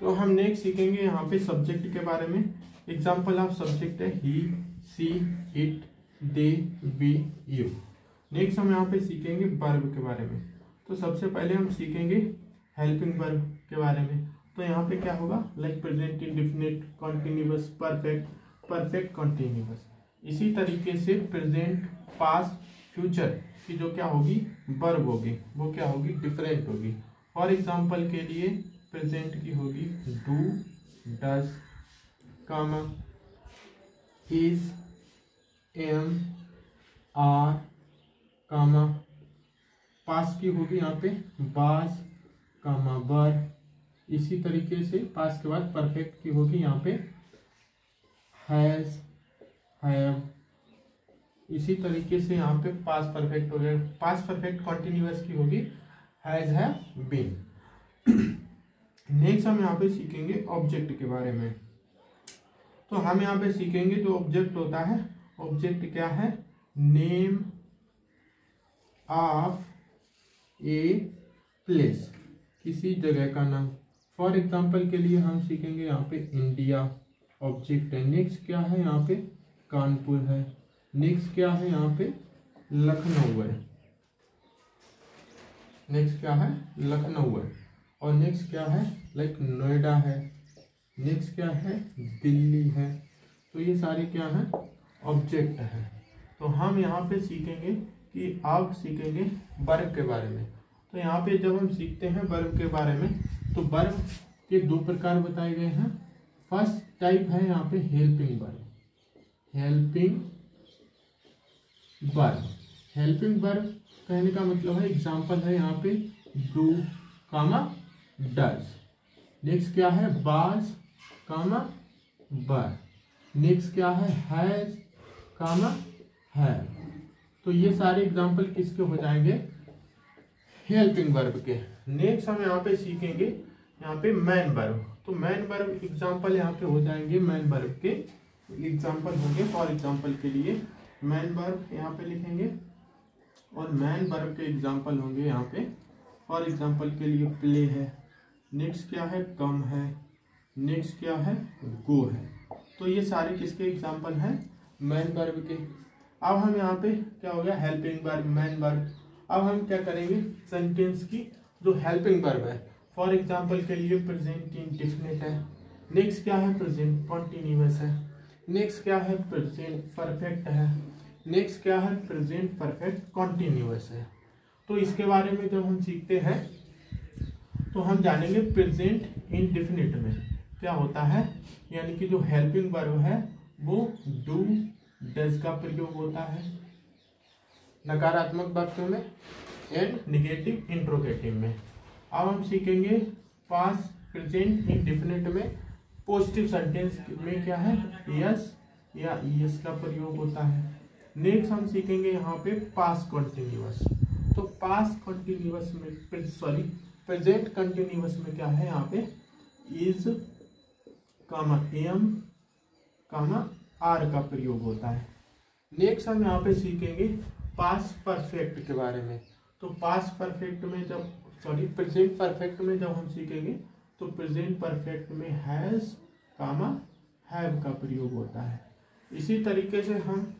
तो हम नेक्स्ट सीखेंगे यहाँ पे सब्जेक्ट के बारे में। एग्जाम्पल ऑफ सब्जेक्ट है he, she, it, they, we, you. Next हम यहाँ पे सीखेंगे वर्ब के बारे में। तो सबसे पहले हम सीखेंगे हेल्पिंग वर्ब के बारे में। तो यहाँ पे क्या होगा, like present indefinite, continuous, perfect, perfect continuous. इसी तरीके से प्रेजेंट, पास्ट, फ्यूचर की जो क्या होगी वर्ब होगी वो क्या होगी, डिफरेंट होगी। फॉर एग्जाम्पल के लिए प्रेजेंट की होगी do, does, comma, is, am, are, comma. Past की होगी यहाँ पे वाज, कामा, वर। इसी तरीके से पास्ट के बाद परफेक्ट की होगी यहाँ पे हैज, हैव। इसी तरीके से यहाँ पे पास्ट परफेक्ट हो गया। पास्ट परफेक्ट कॉन्टिन्यूअस की होगी हैज, हैव, बीन। नेक्स्ट हम यहाँ पे सीखेंगे ऑब्जेक्ट के बारे में। तो हम यहाँ पे सीखेंगे जो ऑब्जेक्ट होता है, ऑब्जेक्ट क्या है, नेम ऑफ ए प्लेस, किसी जगह का नाम। फॉर एग्जाम्पल के लिए हम सीखेंगे यहाँ पे इंडिया ऑब्जेक्ट है। नेक्स्ट क्या है यहाँ पे कानपुर है। नेक्स्ट क्या है यहाँ पे लखनऊ है। नेक्स्ट क्या है लखनऊ है। और नेक्स्ट क्या है लाइक नोएडा है। नेक्स्ट क्या है दिल्ली है। तो ये सारे क्या है ऑब्जेक्ट है। तो हम यहाँ पे सीखेंगे कि अब सीखेंगे वर्ब के बारे में। तो यहाँ पे जब हम सीखते हैं वर्ब के बारे में तो वर्ब के दो प्रकार बताए गए हैं। फर्स्ट टाइप है यहाँ पे helping verb. Helping verb, helping verb कहने का मतलब है, एग्जाम्पल है यहाँ पे डू, कामा, डज। नेक्स्ट क्या है वाज, कामा, वर। नेक्स्ट क्या है हैज, कामा, हैव। तो ये सारे एग्जाम्पल किसके हो जाएंगे, हेल्पिंग वर्ब के। नेक्स्ट हम यहाँ पे सीखेंगे यहाँ पे मैन वर्ब। तो मैन वर्ब एग्जाम्पल यहाँ पे हो जाएंगे, मैन वर्ब के एग्जाम्पल होंगे। फॉर एग्जाम्पल के लिए मैन वर्ब यहाँ पे लिखेंगे और मैन वर्ब के एग्जाम्पल होंगे यहाँ पे। फॉर एग्जाम्पल के लिए प्ले है। नेक्स्ट क्या है कम है। नेक्स्ट क्या है गो है। तो ये सारे किसके एग्जाम्पल हैं, मैन वर्ब के। अब हम यहाँ पे क्या हो गया हेल्पिंग वर्ब, मैन वर्ब। अब हम क्या करेंगे सेंटेंस की जो हेल्पिंग वर्ब है। फॉर एग्जाम्पल के लिए प्रेजेंट इंडेफिनिट है। नेक्स्ट क्या है प्रेजेंट कॉन्टिन्यूअस है। नेक्स्ट क्या है प्रेजेंट परफेक्ट है। नेक्स्ट क्या है प्रेजेंट परफेक्ट कॉन्टिन्यूअस है। तो इसके बारे में जब हम सीखते हैं तो हम जानेंगे प्रेजेंट इंडेफिनिट में क्या होता है, यानी कि जो हेल्पिंग वर्ब है वो डू, डज का प्रयोग होता है नकारात्मक वाक्यों में एंड निगेटिव इंट्रोगेटिव में। अब हम सीखेंगे पास्ट प्रेजेंट इंडेफिनिट में पॉजिटिव सेंटेंस में क्या है यस या यस का प्रयोग होता है। नेक्स्ट हम सीखेंगे यहाँ पे पास्ट कॉन्टिन्यूअस। तो पास्ट कॉन्टिन्यूअस में प्रेजेंट कंटिन्यूअस में क्या है यहाँ पे is, comma, am, comma, are का प्रयोग होता है। नेक्स्ट हम यहाँ पे सीखेंगे पास्ट परफेक्ट के बारे में। तो पास्ट परफेक्ट में जब प्रेजेंट परफेक्ट में जब हम सीखेंगे तो प्रेजेंट परफेक्ट में हैज, कामा, हैव का प्रयोग होता है। इसी तरीके से हम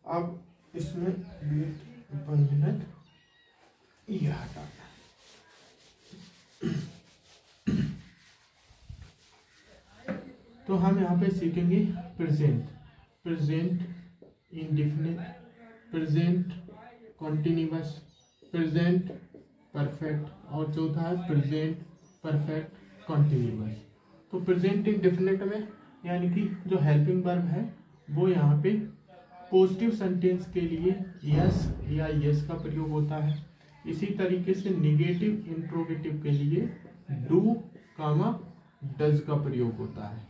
अब इसमें 1 मिनट ये हटाना। तो हम यहाँ पे सीखेंगे present, present indefinite, present continuous, present perfect और चौथा है प्रेजेंट परफेक्ट कॉन्टिन्यूअस। तो प्रेजेंट इंडेफिनिट में यानी कि जो हेल्पिंग वर्ब है वो यहाँ पे पॉजिटिव सेंटेंस के लिए यस या यस का प्रयोग होता है। इसी तरीके से निगेटिव इंट्रोगेटिव के लिए डू, कामा, डज का प्रयोग होता है।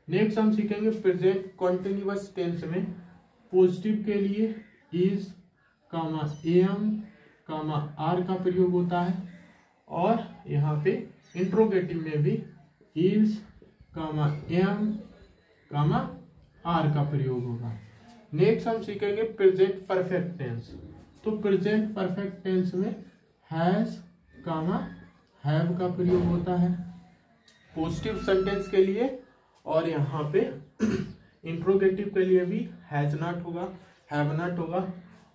नेक्स्ट हम सीखेंगे प्रेजेंट कॉन्टिन्यूअस टेंस में पॉजिटिव के लिए is, comma, am, comma, are का प्रयोग होता है और यहाँ पे इंट्रोगेटिव में भी is, comma, am, comma, are का प्रयोग होगा। नेक्स्ट हम सीखेंगे प्रेजेंट परफेक्ट टेंस। तो प्रेजेंट परफेक्ट टेंस में हैज, कामा हैव का प्रयोग होता है पॉजिटिव सेंटेंस के लिए, और यहाँ पे इंट्रोगेटिव के लिए भी हैज नॉट होगा, हैव नॉट होगा,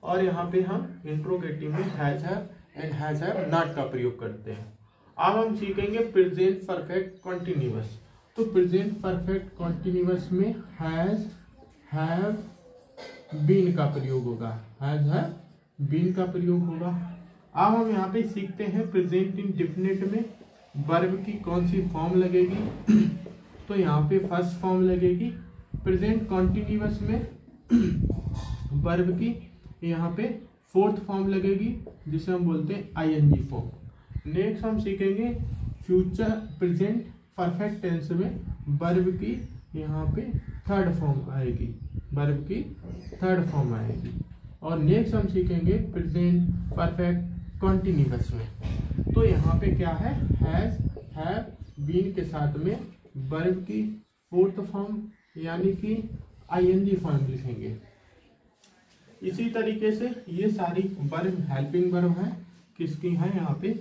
और यहाँ पे हम इंट्रोगेटिव में has have and has have not का प्रयोग करते हैं। अब हम सीखेंगे प्रेजेंट परफेक्ट कॉन्टिन्यूअस। तो प्रेजेंट परफेक्ट कॉन्टिन्यूअस में हैज हैव बीन का प्रयोग होगा, हैज हैव बीन का प्रयोग होगा। अब हम यहाँ पे सीखते हैं प्रेजेंट इंडेफिनिट में वर्ब की कौन सी फॉर्म लगेगी। तो यहाँ पे फर्स्ट फॉर्म लगेगी। प्रेजेंट कॉन्टिन्यूअस में वर्ब की यहाँ पे फोर्थ फॉर्म लगेगी जिसे हम बोलते हैं आईएनजी फॉर्म। नेक्स्ट हम सीखेंगे फ्यूचर प्रेजेंट परफेक्ट टेंस में वर्ब की यहाँ पे थर्ड फॉर्म आएगी, वर्ब की थर्ड फॉर्म आएगी। और नेक्स्ट हम सीखेंगे प्रेजेंट परफेक्ट कॉन्टिन्यूअस में। तो यहाँ पे क्या है, हैज हैव बीन के साथ में वर्ब की फोर्थ फॉर्म यानी कि आईएनजी फॉर्म लिखेंगे। इसी तरीके से ये सारी वर्ब हेल्पिंग वर्ब है किसकी है, यहाँ पे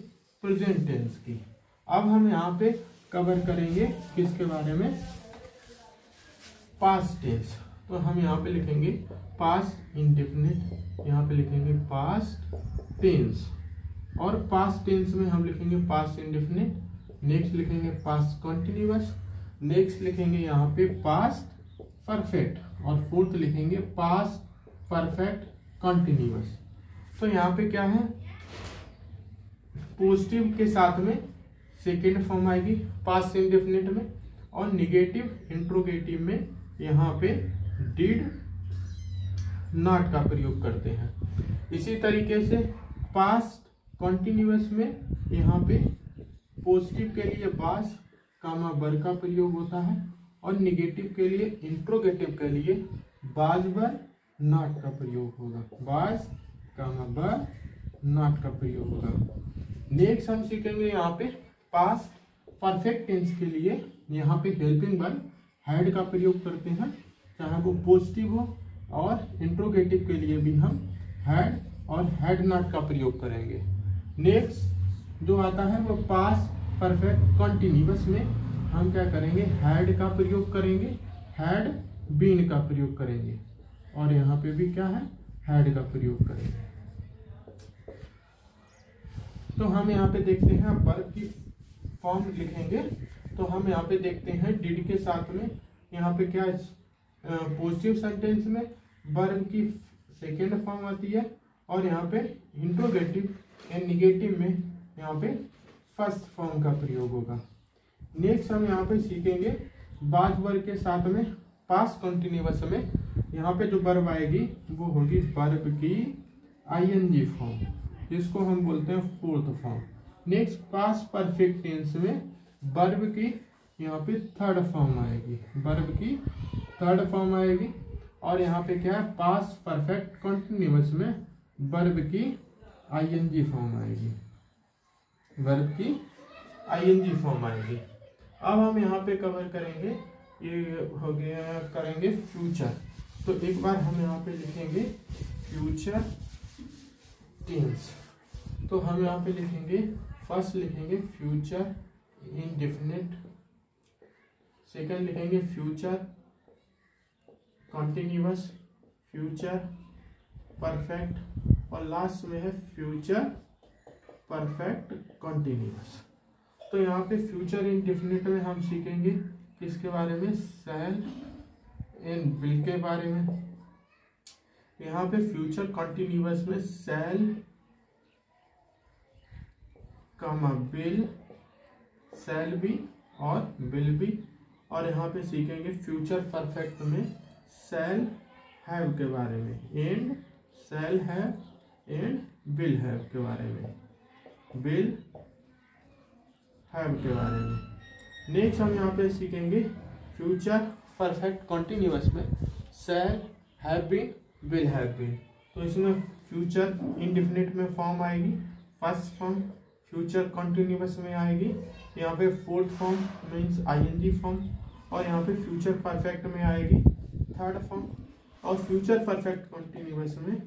प्रेजेंट टेंस की। अब हम यहाँ पे कवर करेंगे किसके बारे में, पास्ट टेंस। तो हम यहाँ पे लिखेंगे पास्ट इंडेफिनिट, यहाँ पे लिखेंगे पास्ट टेंस, और पास्ट टेंस में हम लिखेंगे पास्ट इंडेफिनिट, नेक्स्ट लिखेंगे पास्ट कॉन्टिन्यूअस, नेक्स्ट लिखेंगे यहाँ पे पास्ट परफेक्ट, और फोर्थ लिखेंगे पास्ट परफेक्ट कॉन्टिन्यूअस। तो यहाँ पे क्या है, पॉजिटिव के साथ में सेकेंड फॉर्म आएगी पास्ट इंडेफिनिट में, और निगेटिव इंट्रोगेटिव में यहाँ पे डिड नॉट का प्रयोग करते हैं। इसी तरीके से पास्ट कॉन्टिन्यूअस में यहाँ पे पॉजिटिव के लिए बास कामा बर का प्रयोग होता है, और निगेटिव के लिए इंट्रोगेटिव के लिए बाज बर नॉट का प्रयोग होगा, बाज कामा बर नॉट का प्रयोग होगा। नेक्स्ट हम सीखेंगे यहाँ पे पास्ट परफेक्ट टेंस के लिए यहाँ पे हेल्पिंग वर्ब हैड का प्रयोग करते हैं, चाहे वो पॉजिटिव हो, और इंट्रोगेटिव के लिए भी हम हैड और हैड नॉट का प्रयोग करेंगे। नेक्स्ट जो आता है वो पास्ट परफेक्ट कॉन्टिन्यूअस में हम क्या करेंगे, हैड का प्रयोग करेंगे, हैड बीन का प्रयोग करेंगे, और यहाँ पे भी क्या है, हैड का प्रयोग करेंगे। तो हम यहाँ पे देखते हैं वर्ब की फॉर्म लिखेंगे। तो हम यहाँ पे देखते हैं डिड के साथ में यहाँ पे क्या पॉजिटिव सेंटेंस में वर्ब की सेकेंड फॉर्म आती है, और यहाँ पे इंट्रोगेटिव एंड निगेटिव में यहाँ पे फर्स्ट फॉर्म का प्रयोग होगा। नेक्स्ट हम यहाँ पे सीखेंगे बाज वर्ब के साथ में पास्ट कॉन्टिन्यूअस में यहाँ पे जो वर्ब आएगी वो होगी वर्ब की आईएनजी फॉर्म, जिसको हम बोलते हैं fourth form. Next past perfect tense में वर्ब की यहाँ पे थर्ड फॉर्म आएगी, वर्ब की थर्ड फॉर्म आएगी, और यहाँ पे क्या है, पास्ट परफेक्ट कॉन्टिन्यूअस में वर्ब की आईएनजी फॉर्म आएगी, वर्ब की आईएनजी फॉर्म आएगी। अब हम यहाँ पे कवर करेंगे, ये हो गया, करेंगे फ्यूचर। तो एक बार हम यहाँ पे लिखेंगे फ्यूचर टेंस। तो हम यहाँ पे लिखेंगे, फर्स्ट लिखेंगे फ्यूचर इंडेफिनिट, सेकंड लिखेंगे फ्यूचर कॉन्टिन्यूअस, फ्यूचर परफेक्ट, और लास्ट में है फ्यूचर परफेक्ट कॉन्टिन्यूअस। तो यहाँ पे फ्यूचर इंडेफिनिट में हम सीखेंगे किसके बारे में, शैल एंड विल के बारे में। यहाँ पे फ्यूचर कॉन्टिन्यूअस में शैल कामा विल, शैल भी और विल भी, और यहाँ पे सीखेंगे फ्यूचर परफेक्ट में शैल हैव के बारे में, and shall have and will have के बारे में, विल हैव के बारे में। नेक्स्ट हम यहाँ पे सीखेंगे फ्यूचर परफेक्ट कॉन्टिन्यूअस में shall have been, will have been. तो इसमें फ्यूचर इंडेफिनिट में फॉर्म आएगी फर्स्ट फॉर्म, फ्यूचर कॉन्टिन्यूअस में आएगी यहाँ पे fourth form means ING form, और यहाँ पे फ्यूचर परफेक्ट में आएगी थर्ड फॉर्म, और फ्यूचर परफेक्ट कॉन्टिन्यूअस में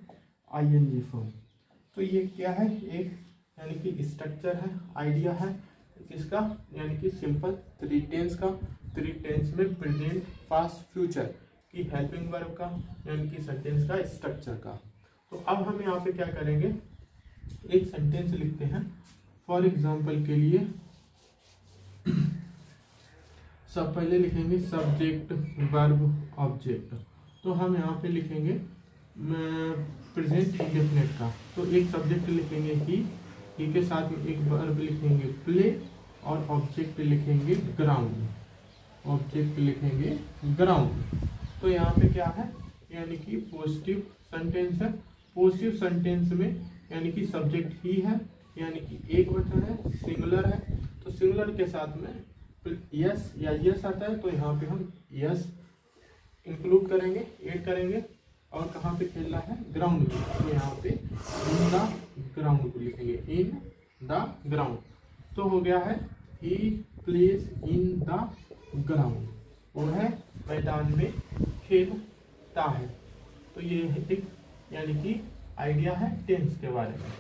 आईएनजी फॉर्म। तो ये क्या है, एक यानी कि स्ट्रक्चर है, आइडिया है किसका, यानी कि सिंपल थ्री टेंस का, थ्री टेंस में प्रेजेंट पास्ट फ्यूचर की हेल्पिंग वर्ब का, यानी कि सेंटेंस का स्ट्रक्चर का। तो अब हम यहाँ पे क्या करेंगे, एक सेंटेंस लिखते हैं फॉर एग्जांपल के लिए। सब पहले लिखेंगे सब्जेक्ट वर्ब ऑब्जेक्ट। तो हम यहाँ पे लिखेंगे प्रेजेंट इंडेफिनिट का। तो एक सब्जेक्ट लिखेंगे ही के साथ में एक वर्ब लिखेंगे प्ले, और ऑब्जेक्ट लिखेंगे ग्राउंड, ऑब्जेक्ट लिखेंगे ग्राउंड। तो यहाँ पे क्या है, यानी कि पॉजिटिव सेंटेंस है। पॉजिटिव सेंटेंस में यानी कि सब्जेक्ट ही है, यानी कि एक वचन है, सिंगुलर है। तो सिंगुलर के साथ में यस या यस आता है, तो यहाँ पे हम यस इंक्लूड करेंगे, ऐड करेंगे। और कहाँ पे खेलना है, ग्राउंड में, तो यहाँ पे इन द ग्राउंड को लिखेंगे, इन द ग्राउंड। तो हो गया है he plays in the ground, वो है मैदान में खेलता है। तो ये एक यानी कि आइडिया है टेंस के बारे में।